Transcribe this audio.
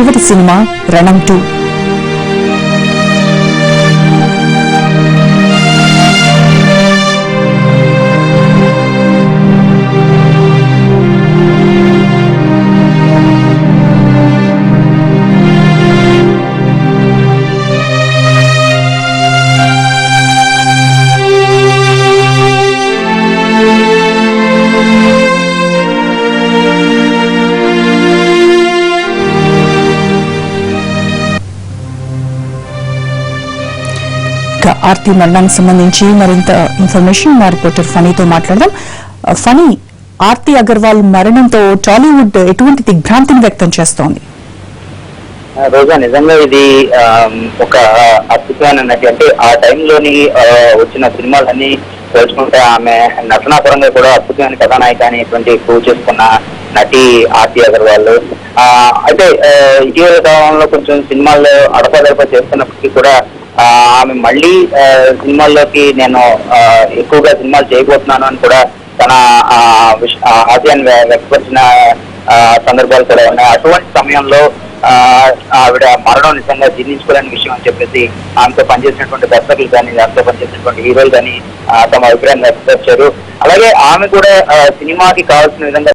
చివరి సినిమా రణం 2. ఆర్తి మరణానికి సంబంధించి మరింత ఇన్ఫర్మేషన్ మా రిపోర్టర్ ఫనీతో మాట్లాడదాం. ఫనీ, ఆర్తి అగర్వాల్ మరణంతో టాలీవుడ్ ఎటువంటి దిగ్భ్రాంతిని వ్యక్తం చేస్తోంది? రోజా, నిజంగా ఇది ఒక అద్భుతమైన నటి. అంటే ఆ టైంలోని వచ్చిన సినిమాలన్నీ పోల్చుకుంటే ఆమె నటనాపరంగా కూడా అద్భుతమైన కథానాయిక అనేటువంటి ప్రూవ్ చేసుకున్న నటి ఆర్తి అగర్వాల్. అయితే ఇటీవల కాలంలో కొంచెం సినిమాల్లో అడపదడప చేస్తున్నప్పటికీ కూడా ఆమె మళ్ళీ సినిమాల్లోకి నేను ఎక్కువగా సినిమాలు చేయబోతున్నాను అని కూడా తన ఆశయాన్ని వ్యక్తపరిచిన సందర్భాలు కూడా ఉన్నాయి. అటువంటి సమయంలో ఆవిడ మరణం నిజంగా జీర్ణించుకోలేని విషయం అని చెప్పేసి ఆమెతో పనిచేసినటువంటి దర్శకులు కానీ ఆమెతో పనిచేసినటువంటి హీరోలు కానీ తమ అభిప్రాయాన్ని వ్యక్తపరిచారు. అలాగే ఆమె కూడా సినిమాకి కావాల్సిన విధంగా